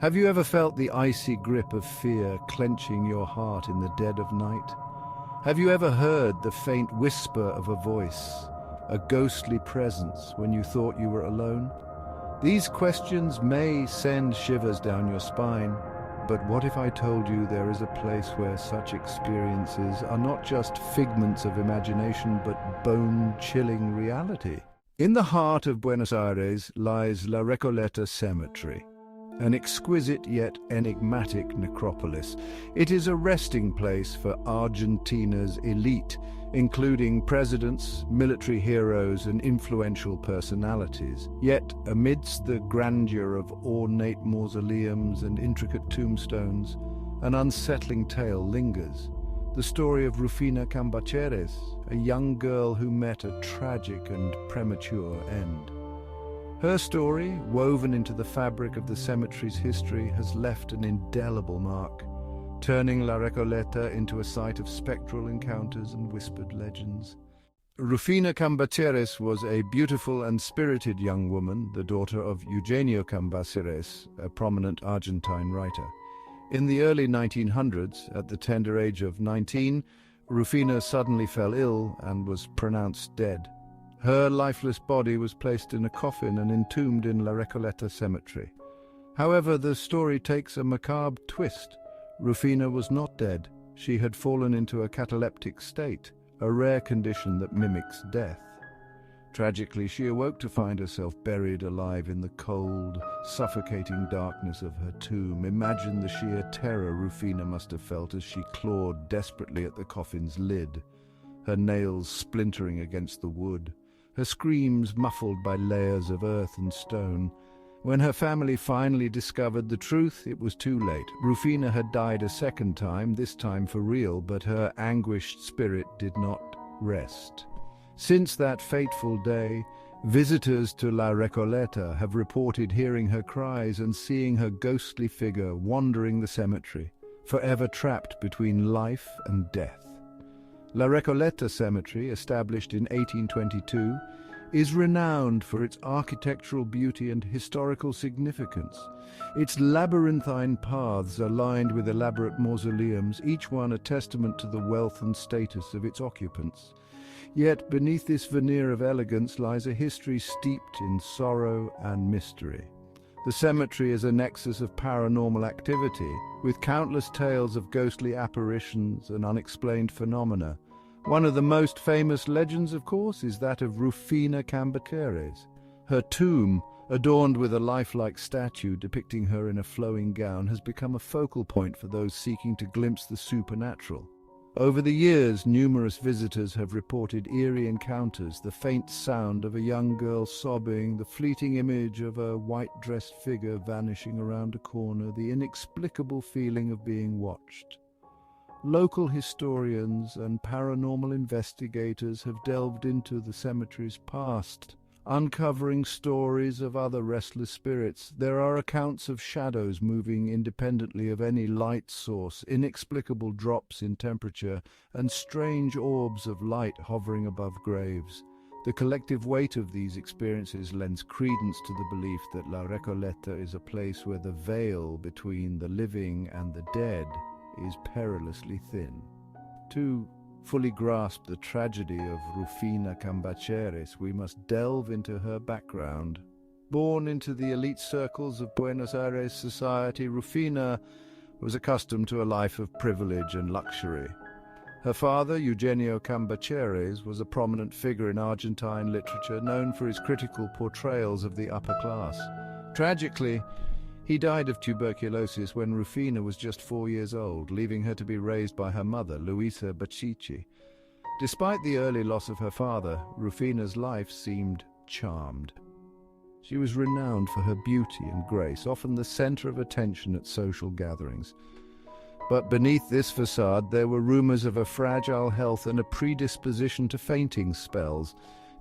Have you ever felt the icy grip of fear clenching your heart in the dead of night? Have you ever heard the faint whisper of a voice, a ghostly presence when you thought you were alone? These questions may send shivers down your spine, but what if I told you there is a place where such experiences are not just figments of imagination but bone-chilling reality? In the heart of Buenos Aires lies La Recoleta Cemetery, an exquisite yet enigmatic necropolis. It is a resting place for Argentina's elite, including presidents, military heroes, and influential personalities. Yet, amidst the grandeur of ornate mausoleums and intricate tombstones, an unsettling tale lingers. The story of Rufina Cambaceres, a young girl who met a tragic and premature end. Her story, woven into the fabric of the cemetery's history, has left an indelible mark, turning La Recoleta into a site of spectral encounters and whispered legends. Rufina Cambaceres was a beautiful and spirited young woman, the daughter of Eugenio Cambaceres, a prominent Argentine writer. In the early 1900s, at the tender age of 19, Rufina suddenly fell ill and was pronounced dead. Her lifeless body was placed in a coffin and entombed in La Recoleta Cemetery. However, the story takes a macabre twist. Rufina was not dead. She had fallen into a cataleptic state, a rare condition that mimics death. Tragically, she awoke to find herself buried alive in the cold, suffocating darkness of her tomb. Imagine the sheer terror Rufina must have felt as she clawed desperately at the coffin's lid, her nails splintering against the wood, her screams muffled by layers of earth and stone. When her family finally discovered the truth, it was too late. Rufina had died a second time, this time for real, but her anguished spirit did not rest. Since that fateful day, visitors to La Recoleta have reported hearing her cries and seeing her ghostly figure wandering the cemetery, forever trapped between life and death. La Recoleta Cemetery, established in 1822, is renowned for its architectural beauty and historical significance. Its labyrinthine paths are lined with elaborate mausoleums, each one a testament to the wealth and status of its occupants. Yet beneath this veneer of elegance lies a history steeped in sorrow and mystery. The cemetery is a nexus of paranormal activity, with countless tales of ghostly apparitions and unexplained phenomena. One of the most famous legends, of course, is that of Rufina Cambaceres. Her tomb, adorned with a lifelike statue depicting her in a flowing gown, has become a focal point for those seeking to glimpse the supernatural. Over the years, numerous visitors have reported eerie encounters, the faint sound of a young girl sobbing, the fleeting image of a white-dressed figure vanishing around a corner, the inexplicable feeling of being watched. Local historians and paranormal investigators have delved into the cemetery's past, uncovering stories of other restless spirits. There are accounts of shadows moving independently of any light source, inexplicable drops in temperature, and strange orbs of light hovering above graves. The collective weight of these experiences lends credence to the belief that La Recoleta is a place where the veil between the living and the dead is perilously thin. To fully grasp the tragedy of Rufina Cambaceres, we must delve into her background. Born into the elite circles of Buenos Aires society, Rufina was accustomed to a life of privilege and luxury. Her father, Eugenio Cambaceres, was a prominent figure in Argentine literature, known for his critical portrayals of the upper class. Tragically, he died of tuberculosis when Rufina was just 4 years old, leaving her to be raised by her mother, Luisa Bacicci. Despite the early loss of her father, Rufina's life seemed charmed. She was renowned for her beauty and grace, often the center of attention at social gatherings. But beneath this facade, there were rumors of a fragile health and a predisposition to fainting spells.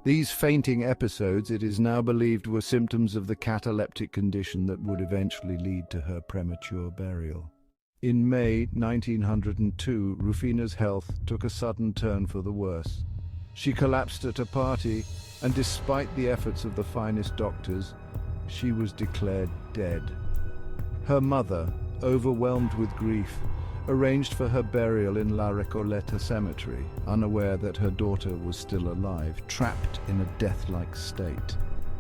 These fainting episodes, it is now believed, were symptoms of the cataleptic condition that would eventually lead to her premature burial. In May 1902, Rufina's health took a sudden turn for the worse. She collapsed at a party, and despite the efforts of the finest doctors, she was declared dead. Her mother, overwhelmed with grief, arranged for her burial in La Recoleta Cemetery, unaware that her daughter was still alive, trapped in a death-like state.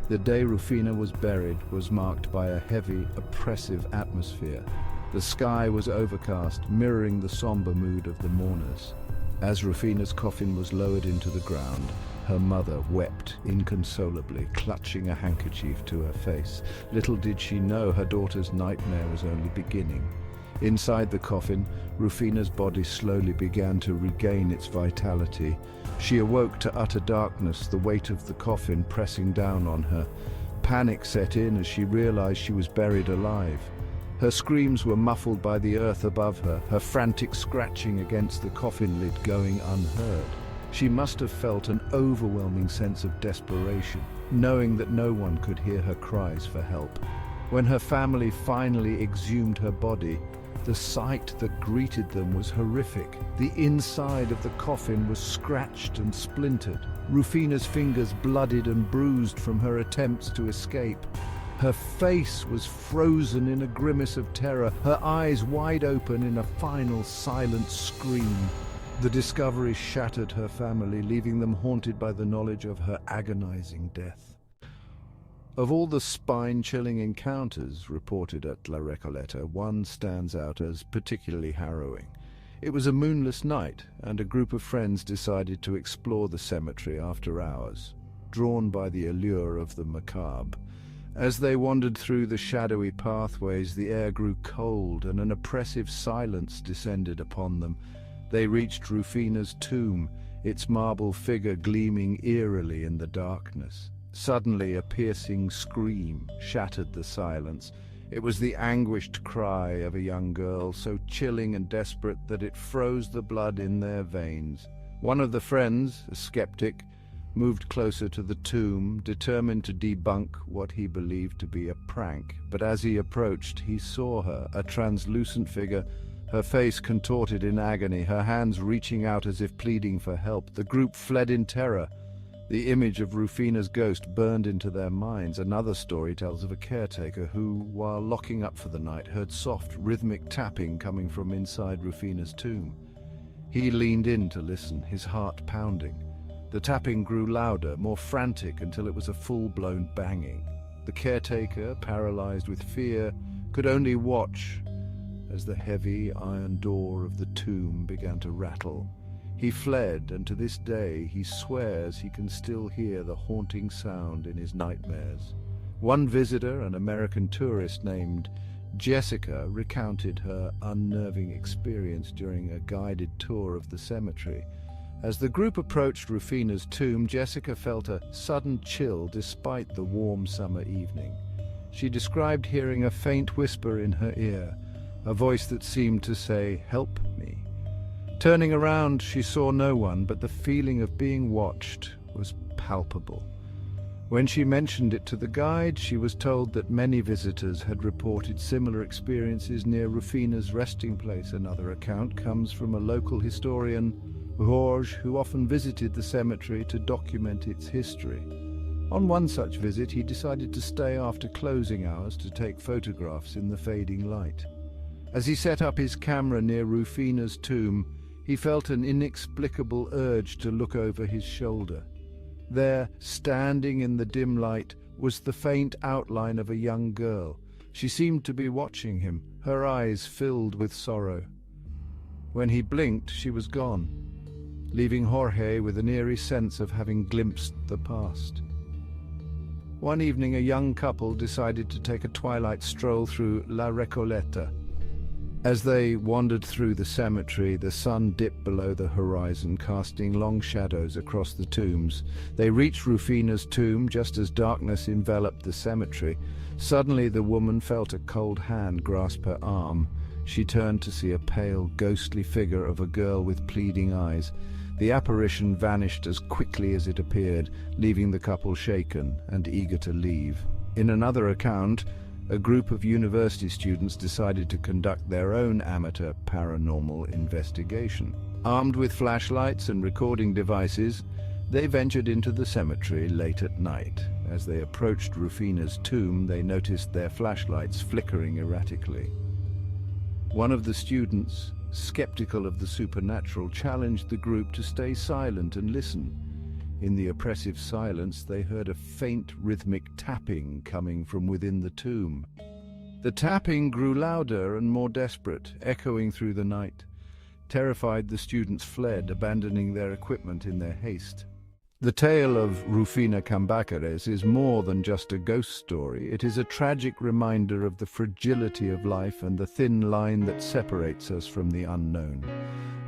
The day Rufina was buried was marked by a heavy, oppressive atmosphere. The sky was overcast, mirroring the somber mood of the mourners. As Rufina's coffin was lowered into the ground, her mother wept inconsolably, clutching a handkerchief to her face. Little did she know her daughter's nightmare was only beginning. Inside the coffin, Rufina's body slowly began to regain its vitality. She awoke to utter darkness, the weight of the coffin pressing down on her. Panic set in as she realized she was buried alive. Her screams were muffled by the earth above her, her frantic scratching against the coffin lid going unheard. She must have felt an overwhelming sense of desperation, knowing that no one could hear her cries for help. When her family finally exhumed her body, the sight that greeted them was horrific. The inside of the coffin was scratched and splintered. Rufina's fingers bloodied and bruised from her attempts to escape. Her face was frozen in a grimace of terror, her eyes wide open in a final silent scream. The discovery shattered her family, leaving them haunted by the knowledge of her agonizing death. Of all the spine-chilling encounters reported at La Recoleta, one stands out as particularly harrowing. It was a moonless night, and a group of friends decided to explore the cemetery after hours, drawn by the allure of the macabre. As they wandered through the shadowy pathways, the air grew cold and an oppressive silence descended upon them. They reached Rufina's tomb, its marble figure gleaming eerily in the darkness. Suddenly, a piercing scream shattered the silence. It was the anguished cry of a young girl, so chilling and desperate that it froze the blood in their veins. One of the friends, a skeptic, moved closer to the tomb, determined to debunk what he believed to be a prank. But as he approached, he saw her, a translucent figure, her face contorted in agony, her hands reaching out as if pleading for help. The group fled in terror. The image of Rufina's ghost burned into their minds. Another story tells of a caretaker who, while locking up for the night, heard soft, rhythmic tapping coming from inside Rufina's tomb. He leaned in to listen, his heart pounding. The tapping grew louder, more frantic, until it was a full-blown banging. The caretaker, paralyzed with fear, could only watch as the heavy iron door of the tomb began to rattle. He fled, and to this day he swears he can still hear the haunting sound in his nightmares. One visitor, an American tourist named Jessica, recounted her unnerving experience during a guided tour of the cemetery. As the group approached Rufina's tomb, Jessica felt a sudden chill despite the warm summer evening. She described hearing a faint whisper in her ear, a voice that seemed to say, "Help me." Turning around, she saw no one, but the feeling of being watched was palpable. When she mentioned it to the guide, she was told that many visitors had reported similar experiences near Rufina's resting place. Another account comes from a local historian, Jorge, who often visited the cemetery to document its history. On one such visit, he decided to stay after closing hours to take photographs in the fading light. As he set up his camera near Rufina's tomb, he felt an inexplicable urge to look over his shoulder. There, standing in the dim light, was the faint outline of a young girl. She seemed to be watching him, her eyes filled with sorrow. When he blinked, she was gone, leaving Jorge with an eerie sense of having glimpsed the past. One evening, a young couple decided to take a twilight stroll through La Recoleta. As they wandered through the cemetery, the sun dipped below the horizon, casting long shadows across the tombs. They reached Rufina's tomb just as darkness enveloped the cemetery. Suddenly, the woman felt a cold hand grasp her arm. She turned to see a pale, ghostly figure of a girl with pleading eyes. The apparition vanished as quickly as it appeared, leaving the couple shaken and eager to leave. In another account, a group of university students decided to conduct their own amateur paranormal investigation. Armed with flashlights and recording devices, they ventured into the cemetery late at night. As they approached Rufina's tomb, they noticed their flashlights flickering erratically. One of the students, skeptical of the supernatural, challenged the group to stay silent and listen. In the oppressive silence, they heard a faint rhythmic tapping coming from within the tomb. The tapping grew louder and more desperate, echoing through the night. Terrified, the students fled, abandoning their equipment in their haste. The tale of Rufina Cambaceres is more than just a ghost story. It is a tragic reminder of the fragility of life and the thin line that separates us from the unknown.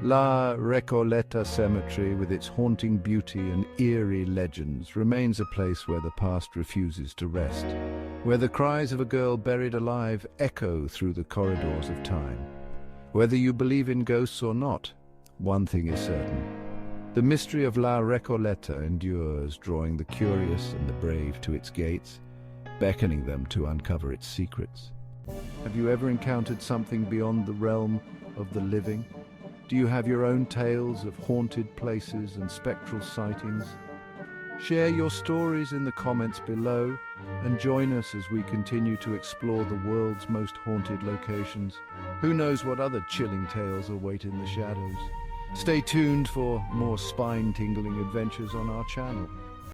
La Recoleta Cemetery, with its haunting beauty and eerie legends, remains a place where the past refuses to rest, where the cries of a girl buried alive echo through the corridors of time. Whether you believe in ghosts or not, one thing is certain. The mystery of La Recoleta endures, drawing the curious and the brave to its gates, beckoning them to uncover its secrets. Have you ever encountered something beyond the realm of the living? Do you have your own tales of haunted places and spectral sightings? Share your stories in the comments below and join us as we continue to explore the world's most haunted locations. Who knows what other chilling tales await in the shadows? Stay tuned for more spine-tingling adventures on our channel.